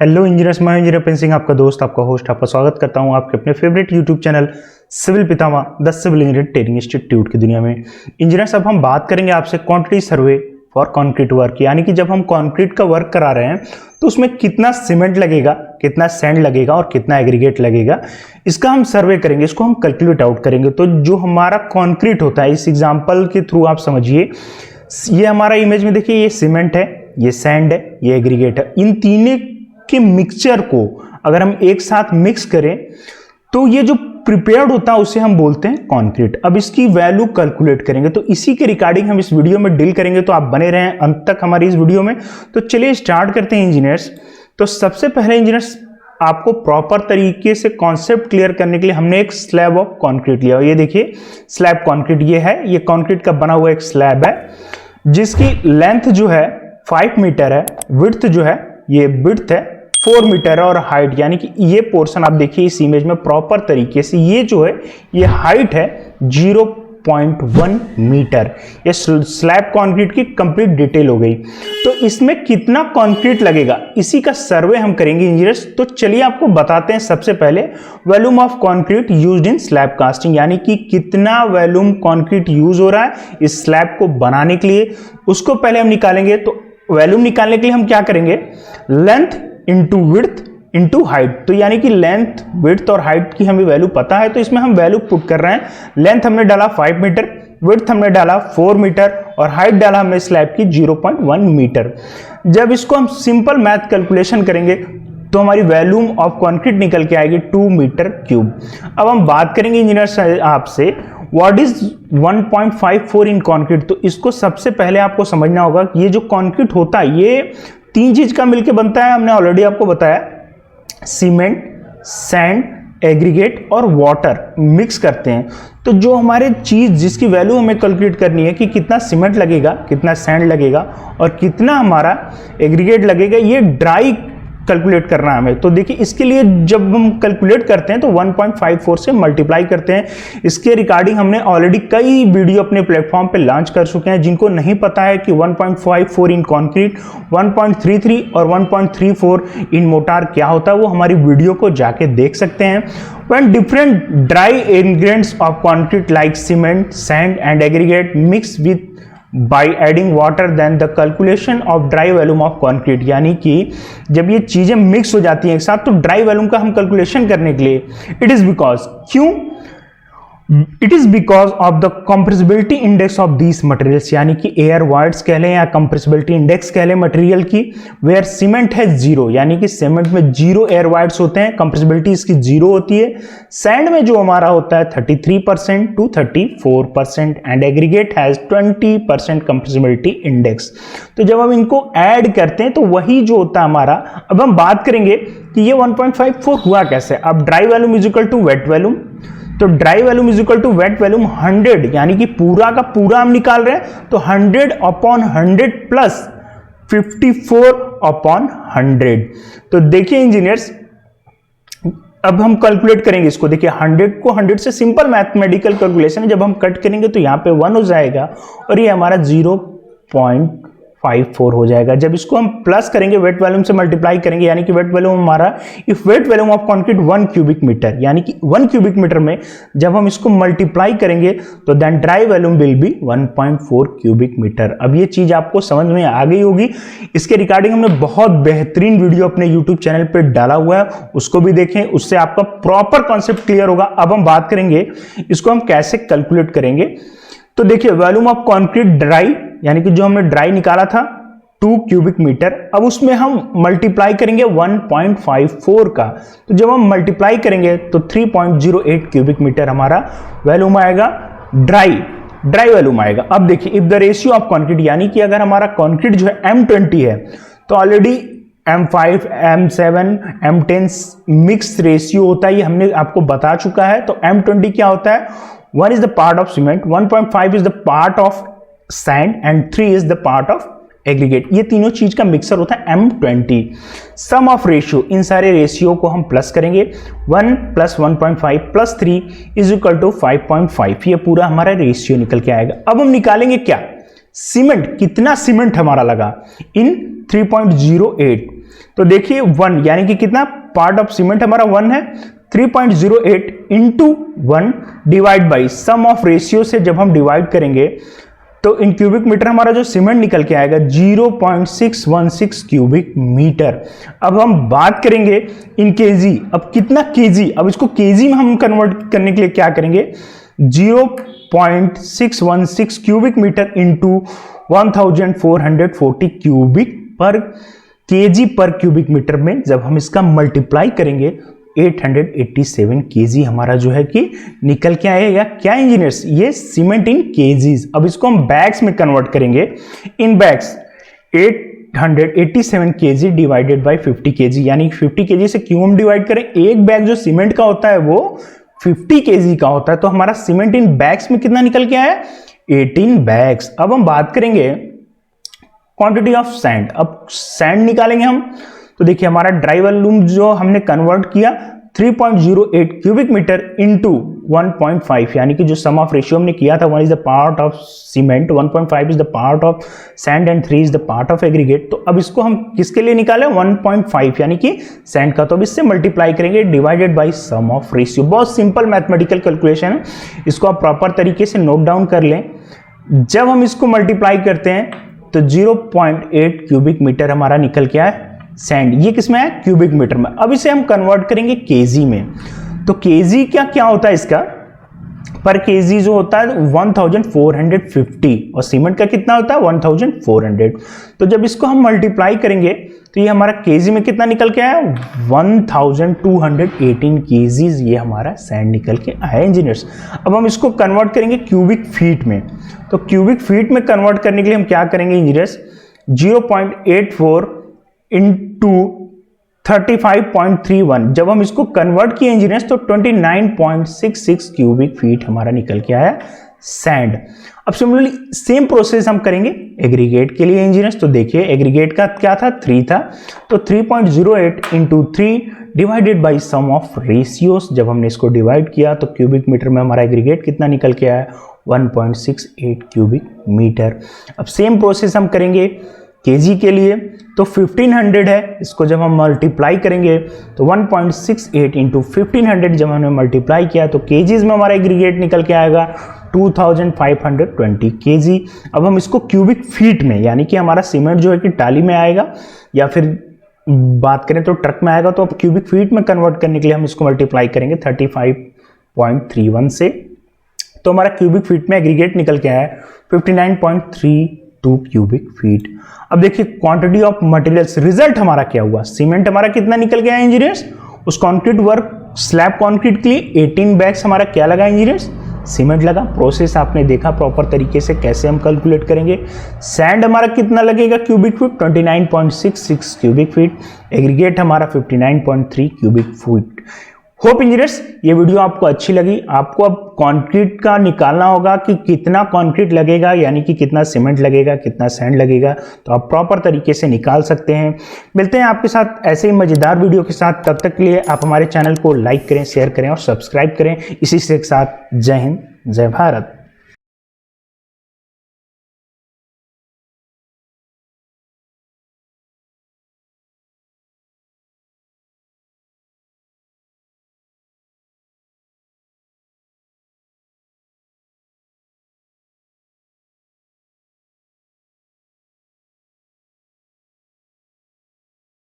Hello engineers, मैं engineer Prince Singh, आपका दोस्त, आपका होस्ट, आपका स्वागत करता हूं आपके अपने favourite YouTube channel civil Pitamah the civil engineer training institute की दुनिया में। इंजीनियर्स, अब हम बात करेंगे आपसे quantity survey for concrete work, यानी कि जब हम कंक्रीट का वर्क करा रहे हैं तो उसमें कितना सीमेंट लगेगा, कितना सैंड लगेगा और कितना एग्रीगेट लगेगा, इसका हम सर्वे करेंगे, इसको हम कैलकुलेट आउट करेंगे। तो जो हमारा कंक्रीट होता है, इस एग्जाम्पल के थ्रू आप समझिए, ये हमारा इमेज में देखिए, ये सीमेंट है, ये सैंड है, ये एग्रीगेट है। इन तीनों के मिक्सचर को अगर हम एक साथ मिक्स करें तो ये जो प्रिपेयर्ड होता है उसे हम बोलते हैं कंक्रीट। अब इसकी वैल्यू कैलकुलेट करेंगे, तो इसी के रिगार्डिंग हम इस वीडियो में डील करेंगे, तो आप बने रहें अंत तक हमारी इस वीडियो में। तो चलिए स्टार्ट करते हैं इंजीनियर्स। तो सबसे पहले इंजीनियर्स, आपको प्रॉपर तरीके से कॉन्सेप्ट क्लियर करने के लिए हमने एक स्लैब ऑफ कंक्रीट लिया। ये देखिए स्लैब कंक्रीट, ये है, ये कंक्रीट का बना हुआ एक स्लैब है जिसकी लेंथ जो है 5 मीटर है, विड्थ जो है, ये विड्थ है 4 मीटर है, और हाइट यानी कि ये पोर्शन आप देखिए इस इमेज में प्रॉपर तरीके से, ये जो है ये हाइट है 0.1 मीटर। ये स्लैब कंक्रीट की कंप्लीट डिटेल हो गई। तो इसमें कितना कंक्रीट लगेगा, इसी का सर्वे हम करेंगे इंजीनियर्स। तो चलिए आपको बताते हैं सबसे पहले volume of concrete used in slab casting, यानी कि कितना वॉल्यूम कंक्रीट यूज हो रहा है इस स्लैब को बनाने के लिए, उसको पहले हम निकालेंगे। तो वॉल्यूम निकालने के लिए हम क्या करेंगे, length into width into height. तो यानी कि लेंथ, विड्थ और हाइट की हमें वैल्यू पता है, तो इसमें हम वैल्यू पुट कर रहे हैं। लेंथ हमने डाला 5 मीटर, विड्थ हमने डाला 4 मीटर और हाइट डाला हमने स्लैब की 0.1 मीटर। जब इसको हम सिंपल मैथ कैलकुलेशन करेंगे तो हमारी वॉल्यूम ऑफ कंक्रीट निकल के आएगी 2 मीटर क्यूब। अब हम बात करेंगे इंजीनियर आपसे व्हाट इज 1.54 इन कंक्रीट। तो इसको सबसे पहले आपको समझना होगा कि ये जो कंक्रीट होता है ये 3 चीज का मिलकर बनता है। हमने ऑलरेडी आपको बताया, सीमेंट, सैंड, एग्रीगेट और वाटर मिक्स करते हैं। तो जो हमारे चीज जिसकी वैल्यू हमें कैलकुलेट करनी है कि कितना सीमेंट लगेगा, कितना सैंड लगेगा और कितना हमारा एग्रीगेट लगेगा, ये ड्राई कैलकुलेट करना है हमें। तो देखिए इसके लिए जब हम कैलकुलेट करते हैं तो 1.54 से मल्टीप्लाई करते हैं। इसके रिगार्डिंग हमने ऑलरेडी कई वीडियो अपने प्लेटफॉर्म पे लॉन्च कर चुके हैं। जिनको नहीं पता है कि 1.54 इन कंक्रीट, 1.33 और 1.34 इन मोटार क्या होता है, वो हमारी वीडियो को जाके देख सकते हैं। When different dry ingredients of concrete like cement, sand and aggregate mix with by adding water then the calculation of dry volume of concrete, यानी कि जब ये चीजें मिक्स हो जाती हैं एक साथ तो ड्राई वॉल्यूम का हम कैलकुलेशन करने के लिए, इट इज बिकॉज, क्यों, it is because of the compressibility index of these materials, यानी कि एयर वाइड्स कह लें या कंप्रेसिबिलिटी इंडेक्स कह लें मटेरियल की, वेयर सीमेंट है 0, यानी कि सीमेंट में 0 एयर वाइड्स होते हैं, कंप्रेसिबिलिटी इसकी 0 होती है। सैंड में जो हमारा होता है 33% to 34% and aggregate has 20% compressibility index. तो जब हम इनको ऐड करते हैं तो वही जो होता है हमारा, अब हम बात करेंगे कि ये 1.54 हुआ कैसे। अब dry volume is equal to wet volume, तो dry volume is equal to wet volume 100, यानी कि पूरा का पूरा हम निकाल रहे हैं, तो 100/100 प्लस 54/100। तो देखिए इंजीनियर्स, अब हम कैलकुलेट करेंगे इसको। देखिए 100 को 100 से सिंपल मैथमेटिकल कैलकुलेशन है, जब हम कट करेंगे तो यहाँ पे 1 हो जाएगा और ये हमारा 0.54 हो जाएगा। जब इसको हम प्लस करेंगे, वेट वॉल्यूम से मल्टीप्लाई करेंगे, यानी कि वेट वॉल्यूम हमारा, if wet volume of concrete 1 cubic metre, यानी कि 1 क्यूबिक मीटर में जब हम इसको मल्टीप्लाई करेंगे तो then dry volume will be 1.4 cubic metre. अब ये चीज आपको समझ में आ गई होगी। इसके रिगार्डिंग हमने बहुत बेहतरीन वीडियो अपने यूट्यूब चैनल पर डाला हुआ है, उसको भी देखें, उससे आपका प्रॉपर कॉन्सेप्ट क्लियर होगा। अब हम बात करेंगे इसको हम कैसे कैलकुलेट करेंगे। तो देखिए वॉल्यूम ऑफ कंक्रीट ड्राई, यानी कि जो हमने ड्राई निकाला था 2 क्यूबिक मीटर, अब उसमें हम मल्टीप्लाई करेंगे 1.54 का। तो जब हम मल्टीप्लाई करेंगे तो 3.08 क्यूबिक मीटर हमारा वॉल्यूम आएगा, ड्राई वॉल्यूम आएगा। अब देखिए if the ratio of concrete, यानी कि अगर हमारा कंक्रीट जो है M20 है तो already M5, M7, M10 mix ratio होता है, ये हमने आपको बता चुका है। तो M20 क्या होता है, 1 is the part of cement, 1.5 is the part of sand and 3 is the part of aggregate। ये तीनों चीज का मिक्सर होता है M20। सम ऑफ रेशियो, इन सारे रेशियो को हम प्लस करेंगे, 1 + 1.5 + 3 इज इक्वल टू 5.5। ये पूरा हमारा रेशियो निकल के आएगा। अब हम निकालेंगे क्या, सीमेंट, कितना सीमेंट हमारा लगा इन 3.08। तो देखिए 1 यानी कि कितना पार्ट ऑफ सीमेंट हमारा 1 है, 3.08 into 1 divide by sum of ratio से जब हम डिवाइड करेंगे तो इन क्यूबिक मीटर हमारा जो सीमेंट निकल के आएगा 0.616 क्यूबिक मीटर। अब हम बात करेंगे इन केजी, अब कितना केजी, अब इसको केजी में हम कन्वर्ट करने के लिए क्या करेंगे, 0.616 क्यूबिक मीटर इंटू 1440 क्यूबिक पर केजी पर क्यूबिक मीटर में जब हम इसका मल्टीप्लाई करेंगे 887 केजी हमारा जो है कि निकल के आएगा। क्या इंजीनियर्स, ये सीमेंट इन केजीज। अब इसको हम बैग्स में कन्वर्ट करेंगे, इन bags 887 KG divided by 50 KG, यानी 50 केजी से क्यों हम डिवाइड करें, एक बैग जो सीमेंट का होता है वो 50 केजी का होता है, तो हमारा सीमेंट इन बैग्स में कितना निकल के आया, 18 बैग्स। अब हम बात करेंगे क्वांटिटी ऑफ सैंड, अब सैंड निकालेंगे हम, तो देखिए हमारा ड्राई वॉल्यूम जो हमने कन्वर्ट किया 3.08 क्यूबिक मीटर इंटू 1.5, यानी कि जो सम ऑफ रेशियो हमने किया था 1 is the part of cement, 1.5 is the part of sand and 3 is the part of aggregate. तो अब इसको हम किसके लिए निकालें, 1.5 यानी कि सैंड का, तो अब इससे मल्टीप्लाई करेंगे divided by sum of ratio. बहुत सिंपल मैथमेटिकल कैलकुलेशन है, इसको आप प्रॉपर तरीके से नोट डाउन कर लें। जब हम इसको मल्टीप्लाई करते हैं तो 0.8 क्यूबिक मीटर हमारा निकल के आया सैंड, ये किसमें है, क्यूबिक मीटर में। अब इसे हम कन्वर्ट करेंगे केजी में, तो केजी क्या होता है इसका, पर केजी जो होता है 1450 और सीमेंट का कितना होता है 1400। तो जब इसको हम मल्टीप्लाई करेंगे तो ये हमारा केजी में कितना निकल के आया, 1218 केजीज ये हमारा सैंड निकल के आया इंजीनियर्स। अब हम इसको कन्वर्ट करेंगे क्यूबिक फीट में, तो क्यूबिक फीट में कन्वर्ट करने के लिए हम क्या करेंगे इंजीनियर्स, 0.84 इंटू 35.31, जब हम इसको कन्वर्ट किए इंजीनियर्स तो 29.66 क्यूबिक फीट हमारा निकल के आया सैंड। अब सिमिलरली सेम प्रोसेस हम करेंगे एग्रीगेट के लिए इंजीनियर्स, तो देखिए एग्रीगेट का क्या था, 3 था, तो 3.08 into 3 divided by sum of ratios, जब हमने इसको डिवाइड किया तो क्यूबिक मीटर में हमारा एग्रीगेट कितना निकल के आया, 1.68 क्यूबिक मीटर। अब सेम प्रोसेस हम करेंगे केजी के लिए, तो 1500 है, इसको जब हम मल्टीप्लाई करेंगे तो 1.68 इंटू 1500 जब हमने मल्टीप्लाई किया तो केजीज में हमारा एग्रीगेट निकल के आएगा 2520 केजी। अब हम इसको क्यूबिक फीट में, यानी कि हमारा सीमेंट जो है कि टाली में आएगा या फिर बात करें तो ट्रक में आएगा, तो अब क्यूबिक फीट में कन्वर्ट करने के लिए हम इसको मल्टीप्लाई करेंगे 35.31 से, तो हमारा क्यूबिक फीट में एग्रीगेट निकल के आया 59.32 क्यूबिक फीट। अब देखिए क्वांटिटी ऑफ मटेरियल्स, रिजल्ट हमारा क्या हुआ, सीमेंट हमारा कितना निकल गया इंजीनियर्स, उस कंक्रीट वर्क स्लैब कंक्रीट के लिए 18 बैग्स हमारा क्या लगा इंजीनियर्स, सीमेंट लगा। प्रोसेस आपने देखा प्रॉपर तरीके से कैसे हम कैलकुलेट करेंगे। सैंड हमारा कितना लगेगा cubic feet, 29.66 cubic feet, aggregate हमारा 59.3 क्यूबिक फीट। होप इंजीनियर्स ये वीडियो आपको अच्छी लगी। आपको अब कंक्रीट का निकालना होगा कि कितना कंक्रीट लगेगा, यानी कि कितना सीमेंट लगेगा, कितना सैंड लगेगा, तो आप प्रॉपर तरीके से निकाल सकते हैं। मिलते हैं आपके साथ ऐसे ही मजेदार वीडियो के साथ, तब तक के लिए आप हमारे चैनल को लाइक करें, शेयर करें और सब्सक्राइब करें। इसी के साथ जय हिंद, जय भारत।